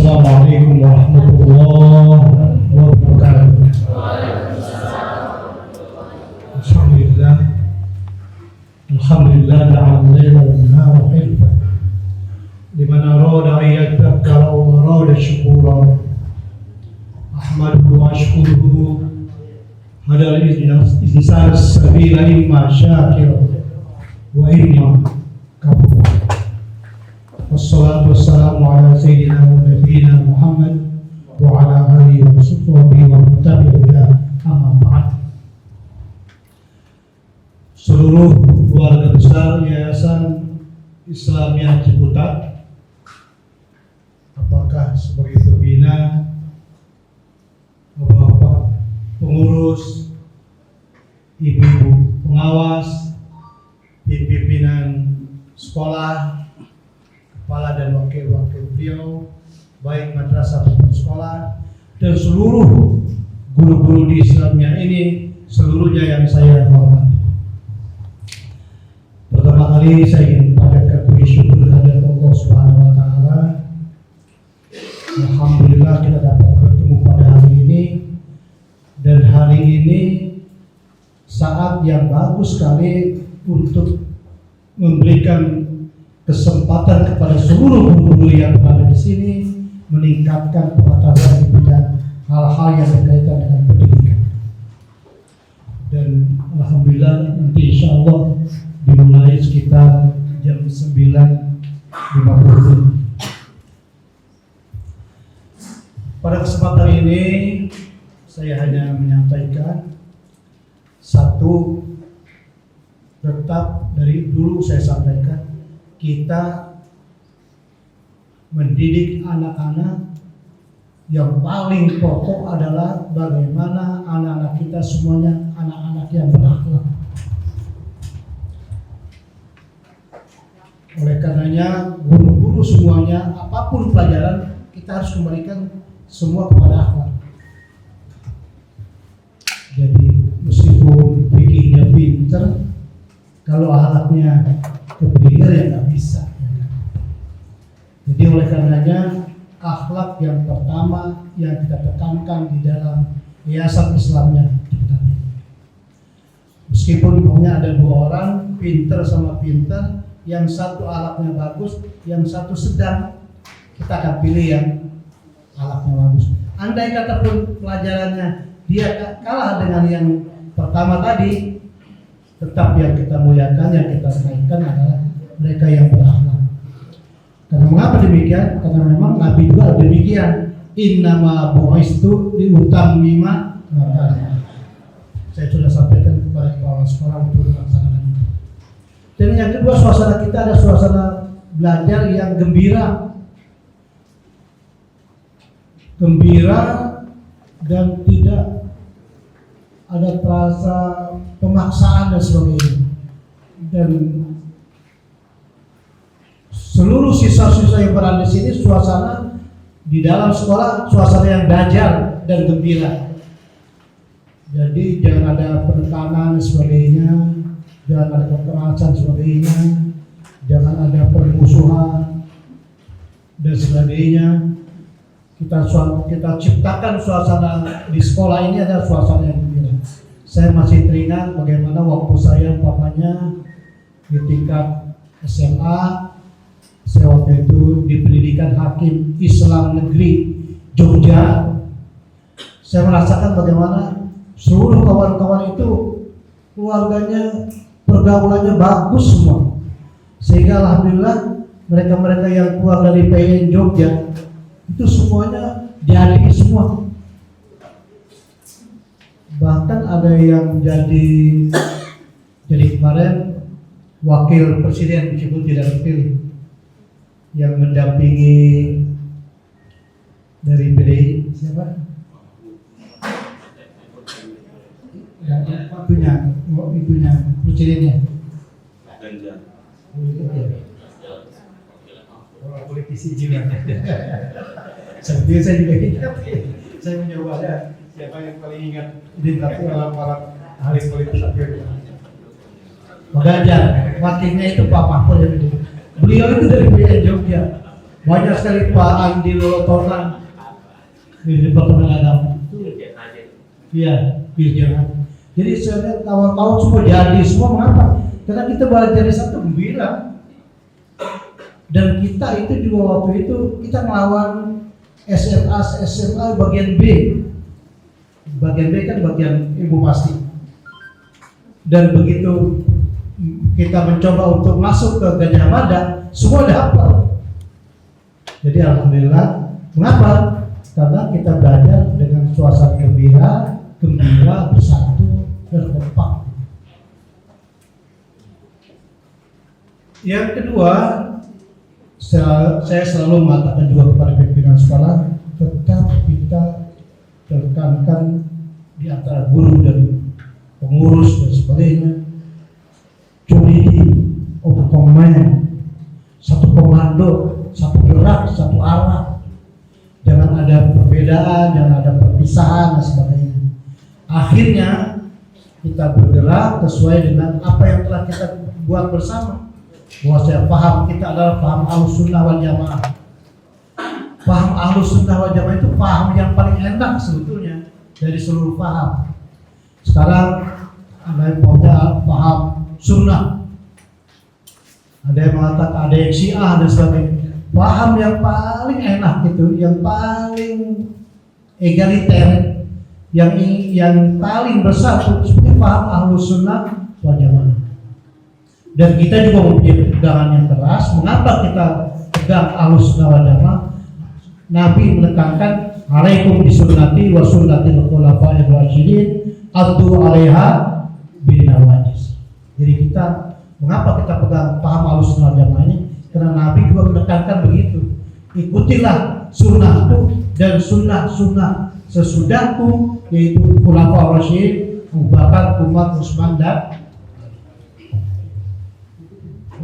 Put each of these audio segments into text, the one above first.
Assalamualaikum warahmatullahi wabarakatuh. Alhamdulillah da'allahu wa nahara hilfa liman arada ayyadzakkara wa arada syukura ahmaduhu wa ashkuruhu hadal insan sabila imma syakira wa imma kafur. Wassalatu wassalamu ala sayyidina wa nabiyina Muhammad wa ala alihi wa sahbihi wa man tabi'ahu amma ba'd. Seluruh keluarga besar Yayasan Islamiyah Ciputat, apakah sebagai pembina, bapak pengurus, ibu-ibu pengawas, pimpinan sekolah, kepala dan wakil-wakil beliau, baik madrasah maupun sekolah, dan seluruh guru-guru di Islamiyah ini, seluruhnya yang saya hormati. Pertama kali saya ingin panjatkan puji syukur kepada Allah Subhanahu wa taala. Alhamdulillah kita dapat bertemu pada hari ini, dan hari ini saat yang bagus sekali untuk memberikan kesempatan kepada seluruh guru-guru yang berada di sini meningkatkan pengetahuan di bidang hal-hal yang berkaitan dengan pendidikan. Dan alhamdulillah nanti insya Allah dimulai sekitar jam 9.50. Pada kesempatan ini saya hanya menyampaikan satu, tetap dari dulu saya sampaikan, kita mendidik anak-anak yang paling pokok adalah bagaimana anak-anak kita semuanya anak-anak yang berakhlak. Oleh karenanya guru-guru semuanya apapun pelajaran kita harus kembalikan semua kepada akhlak. Jadi meskipun fikihnya pinter, kalau akhlaknya keblinger ya nggak bisa. Jadi oleh karenanya akhlak yang pertama yang kita tekankan di dalam Yayasan Islamiyah kita. Meskipun pokoknya ada dua orang, pinter sama pinter, yang satu akhlaknya bagus, yang satu sedang, kita akan pilih yang akhlaknya bagus. Andai kata pun pelajarannya dia kalah dengan yang pertama tadi, tetap yang kita muliakan, yang kita naikkan adalah mereka yang berakhlak. Karena mengapa demikian? Karena memang Nabi juga demikian. Innama bu'istu liutammima makarim. Saya sudah sampaikan kepada kepala sekolah untuk melaksanakan itu. Dan yang kedua, suasana kita ada suasana belajar yang gembira, dan tidak ada terasa pemaksaan dan sebagainya. Dan seluruh siswa-siswa yang berada di sini suasana di dalam sekolah suasana yang belajar dan gembira. Jadi jangan ada penekanan dan sebagainya, jangan ada kekerasan sebagainya, jangan ada permusuhan dan sebagainya. Kita ciptakan suasana di sekolah ini adalah suasana yang gembira. Saya masih teringat bagaimana waktu saya umpamanya di tingkat SMA, saya waktu itu di pendidikan Hakim Islam Negeri Jogja. Saya merasakan bagaimana seluruh kawan-kawan itu keluarganya, pergaulannya bagus semua. Sehingga alhamdulillah mereka-mereka yang keluar dari PN Jogja itu semuanya jadi semua. Bahkan ada yang jadi kemarin wakil presiden meskipun tidak terpilih, yang mendampingi dari PDI siapa? Itunya presidennya. Orang politisi juga. Sebetulnya saya juga ingat. Saya mencoba ada siapa yang paling ingat identitas orang-orang ahli politik. Pak Ganjar, wakilnya itu Pak Mahfud. Beliau itu dari PN Jogja. Banyak sekali Pak Andi Lolotonan di Departemen Agama. Iya, Dirjen. Jadi saya lihat kawan-kawan semua jadi semua. Mengapa? Karena kita belajar di satu gembira. Dan kita itu juga waktu itu kita melawan SMA bagian B. Bagian B kan bagian ibu pasti. Dan begitu kita mencoba untuk masuk ke Gajah Mada, semua dapat. Jadi alhamdulillah. Mengapa? Karena kita belajar dengan suasana gembira, bersatu, berkompak. Yang kedua, saya selalu mengatakan juga kepada pimpinan sekolah, tetap kita tekankan di antara guru dan pengurus dan sebagainya, unity of command, satu komando, satu gerak, satu arah. Jangan ada perbedaan, jangan ada perpisahan dan sebagainya. Akhirnya kita bergerak sesuai dengan apa yang telah kita buat bersama. Bahwa saya paham kita adalah paham Ahlussunnah wal Jamaah. Paham Ahlussunnah wal Jamaah itu paham yang paling enak sebetulnya dari seluruh paham. Sekarang ada yang paham sunnah, ada yang mengatakan ada yang syiah dan sebagainya. Paham yang paling enak itu, yang paling egaliter, yang paling bersatu sebenarnya paham Ahlussunnah wal Jamaah. Dan kita juga mempunyai pegangan yang keras. Mengapa kita pegang Ahlussunnah wal Jamaah? Nabi menekankan alaikum bisunnati wa sunnatil khulafa'ir rasyidin addu 'alaiha bin nawajis. Jadi kita, mengapa kita pegang paham Ahlussunnah wal Jamaah ini? Karena Nabi juga menekankan begitu. Ikutilah sunnahku dan sunnah sesudahku, yaitu khulafa'ir rasyidin, Abu Bakar, Umar, Utsman dan.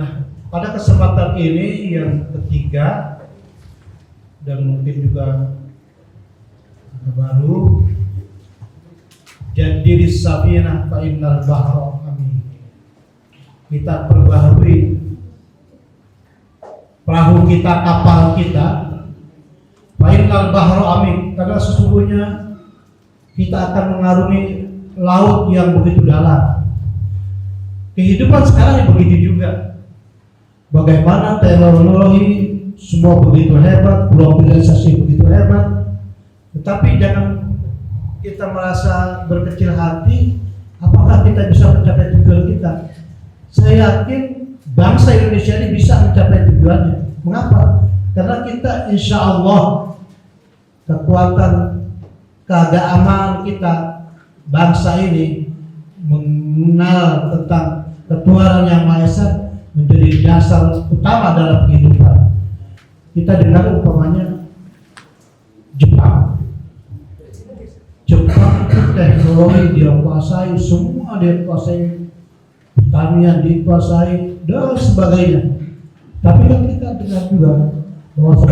Nah, pada kesempatan ini yang ketiga dan mungkin juga baru, jadi safinah fa innal bahra amin. Kita perbaharui perahu kita, kapal kita, fa innal bahra amin, karena sesungguhnya kita akan mengarungi laut yang begitu dalam. Kehidupan sekarang begitu juga. Bagaimana teknologi semua begitu hebat, globalisasi begitu hebat, tetapi jangan kita merasa berkecil hati. Apakah kita bisa mencapai tujuan kita? Saya yakin bangsa Indonesia ini bisa mencapai tujuannya. Mengapa? Karena kita insya Allah kekuatan keagamaan kita, bangsa ini mengenal tentang ketuhanan yang Maha Esa menjadi dasar utama dalam kehidupan. Kita dengar umpamanya Jepang itu teknologi dia kuasai, semua dia kuasai, pertanian dikuasai dan sebagainya. Tapi kan kita dengar juga bahwa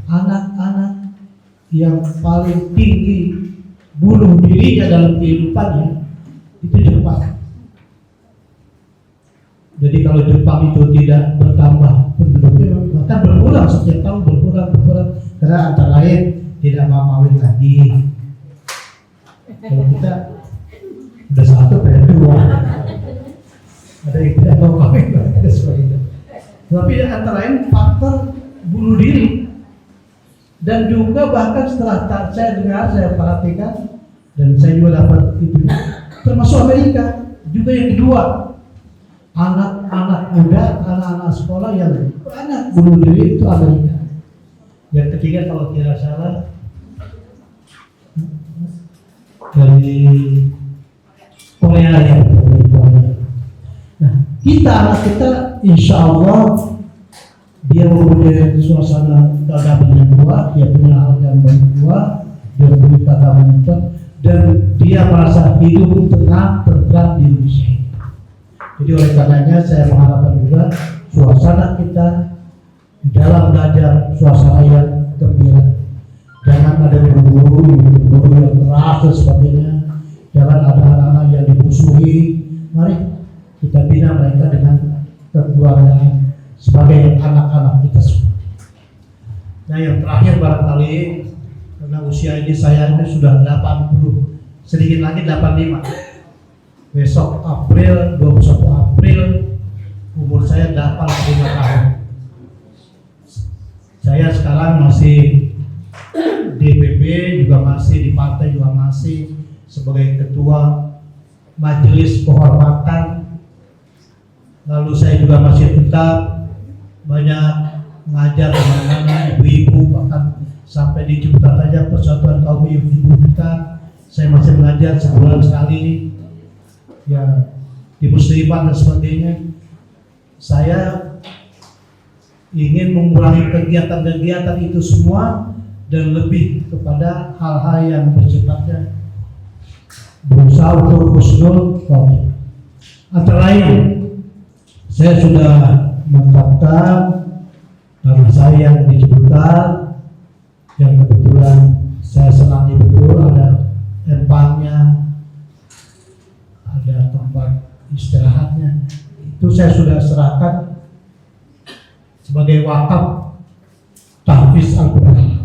anak-anak yang paling tinggi bunuh dirinya dalam kehidupannya itu Jepang. Jadi kalau Jepang itu tidak bertambah penduduknya, bahkan berkurang setiap tahun, berkurang karena antara lain tidak mau kawin lagi. Kalau kita udah satu pengen dua, ada yang tidak mau kawin lagi dan sebagainya. Tapi antara lain faktor bunuh diri. Dan juga bahkan setelah saya dengar, saya perhatikan dan saya juga dapat itu, termasuk Amerika juga yang kedua. Anak-anak muda, anak-anak sekolah yang banyak bunuh diri itu Amerika. Yang ketiga kalau tidak salah dari Korea ya. Nah, anak kita insya Allah dia mempunyai suasana keagamaan yang kuat, dia punya agama yang kuat, dia punya keagamaan yang kuat, dan dia merasa hidup tenang, tentram di Indonesia. Jadi oleh karenanya saya mengharapkan juga suasana kita di dalam belajar suasana yang gembira. Jangan ada guru-guru yang keras dan sebagainya. Jangan ada anak-anak yang dimusuhi. Mari kita bina mereka dengan kekeluargaan sebagai anak-anak kita semua. Nah yang terakhir barangkali, karena usia ini saya ini sudah 80, sedikit lagi 85. Besok April, 21 April, umur saya 85 tahun. Saya sekarang masih DPP, juga masih di partai, juga masih sebagai ketua majelis kehormatan. Lalu saya juga masih tetap banyak mengajar teman-teman ibu-ibu, bahkan sampai di Ciputat aja Persatuan Kaum Ibu kita, saya masih mengajar sebulan sekali ya di muslimat dan sebagainya. Saya ingin mengurangi kegiatan-kegiatan itu semua dan lebih kepada hal-hal yang bersifatnya berusaha untuk husnul khotimah. Antara lain, saya sudah menetapkan tanah saya yang di Ciputat, yang kebetulan saya senangi betul, ada empangnya, ada tempat istirahatnya. Itu saya sudah serahkan sebagai wakaf tahfiz Al-Quran,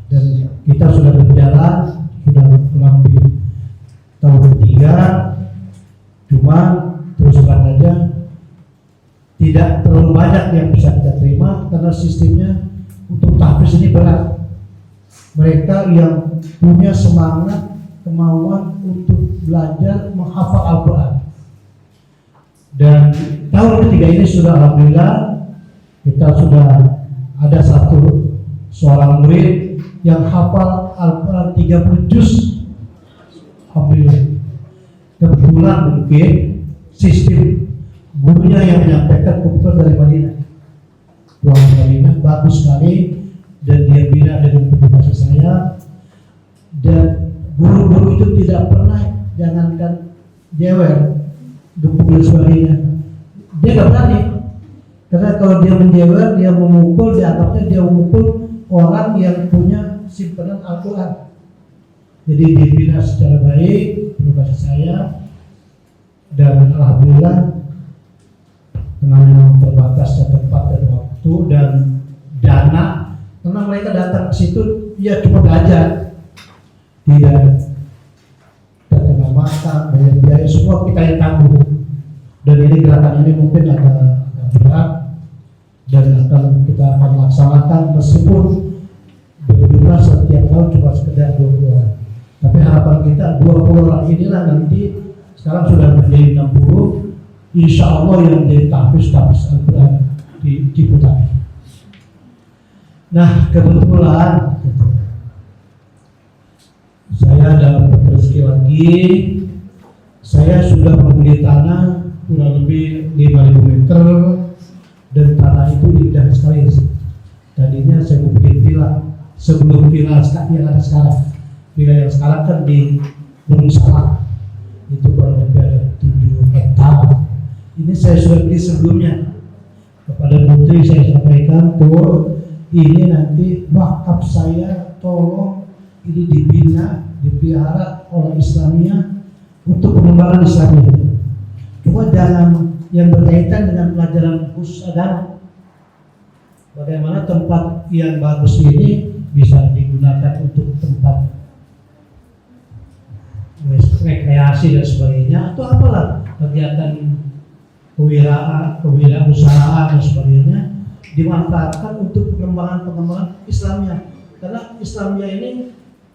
dan kita sudah berjalan sudah kurang lebih tahun ketiga. Cuma terus terang aja tidak terlalu banyak yang bisa kita terima karena sistemnya untuk tahfiz ini berat. Mereka yang punya semangat, kemauan untuk belajar menghafal Al-Quran. Dan tahun ketiga ini sudah alhamdulillah kita sudah ada seorang murid yang hafal Al-Quran 30 juz. Alhamdulillah. Kebetulan mungkin sistem gurunya yang menyampaikan kebetulan dari Madinah. Tuan Madinah bagus sekali, dan dia bina dengan penuh kasih sayang. Dan guru-guru itu tidak pernah, jangankan jewer, dukung dan sebagainya, dia nggak berani. Karena kalau dia menjewer, dia memukul, dianggapnya dia memukul orang yang punya simpanan Al-Quran. Jadi dibina secara baik, penuh kasih sayang, dan alhamdulillah karena memang terbatasnya tempat dan waktu dan dana, karena mereka datang ke situ ya cuma belajar, tidak terkena makan, bayar biaya semua kita yang tanggung. Dan ini gerakan ini mungkin agak berat dan kita akan laksanakan meskipun berjumlah setiap tahun cuma sekedar 20 orang. Tapi harapan kita 20 orang inilah nanti sekarang sudah menjadi 60. Insya Allah yang jadi tahfiz Al-Quran di Ciputat. Nah kebetulan saya dapat rezeki lagi. Saya sudah membeli tanah kurang lebih 5.000 meter, dan tanah itu indah sekali. Tadinya saya mau bikin villa sebelum villa yang ada sekarang. Villa yang sekarang kan di Gunung Salak, itu kurang lebih ada 7 hektar. Ini saya sudah beli sebelumnya. Kepada putri saya sampaikan, tuh ini nanti wakaf saya, tolong ini dibina, dipelihara oleh Islamiyah untuk pengembangan Islamiyah. Cuma jangan yang berkaitan dengan pelajaran khusus agama. Bagaimana tempat yang bagus ini bisa digunakan untuk tempat rekreasi dan sebagainya, atau apalah kegiatan kewirausahaan dan sebagainya, dimanfaatkan untuk pengembangan Islamiyah. Karena Islamiyah ini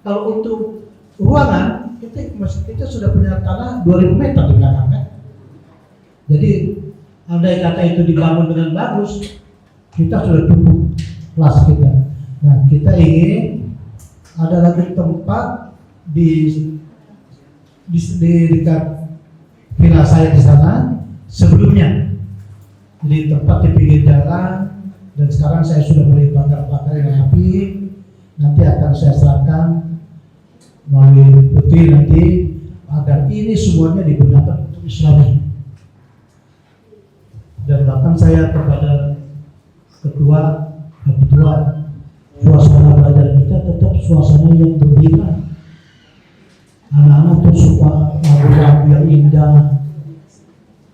kalau untuk ruangan kita sudah punya tanah 2.000 meter di belakang kan. Jadi andai kata itu dibangun dengan bagus, kita sudah cukup kelas kita. Nah kita ingin ada lagi tempat di dekat villa saya di sana sebelumnya, di tempat di pinggir jalan, dan sekarang saya sudah mulai bakar yang api. Nanti akan saya serahkan melalui putri nanti agar ini semuanya digunakan untuk Islam. Dan bahkan saya kepada ketua, suasana belajar kita tetap suasana yang gembira. Anak-anak tuh suka lagu-lagu yang indah,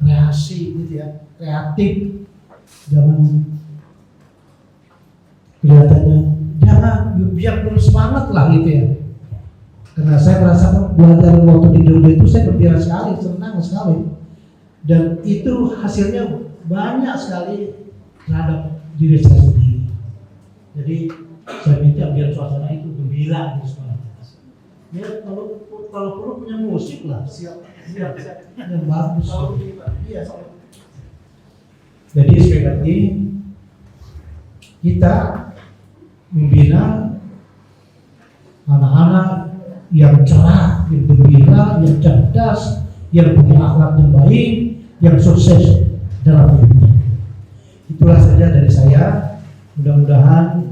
kreasi gitu ya, kreatif, jangan kelihatannya biar bersemangat lah gitu ya. Karena saya merasakan belajar waktu di Jogja itu saya gembira sekali, senang sekali, dan itu hasilnya banyak sekali terhadap diri saya sendiri. Jadi saya minta biar suasana itu gembira di sekolah. Ya kalau perlu punya musik lah, siap yang bagus. Iya. Jadi sekali lagi kita membina anak-anak yang cerah, yang gembira, yang cerdas, yang punya akhlak yang baik, yang sukses dalam hidupnya. Itulah saja dari saya. Mudah-mudahan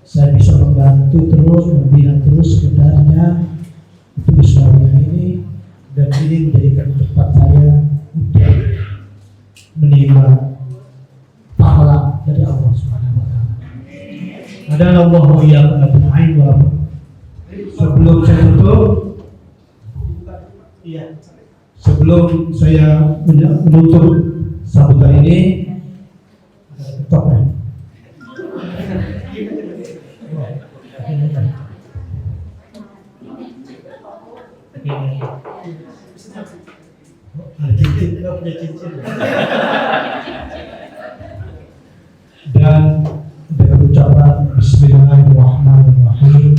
saya bisa membantu terus, membina terus sebenarnya itu Islamnya ini, dan ini menjadikan tempat saya untuk menerima pahala dari Allah Subhanahu wa taala. Ada Allah wa iyyakum ajma'in wa sebelum saya tutup, iya, sebelum saya menutup sambutan ini, ketopnya. Cincin, nggak punya cincin. Dan dengan ucapan Bismillahirrahmanirrahim.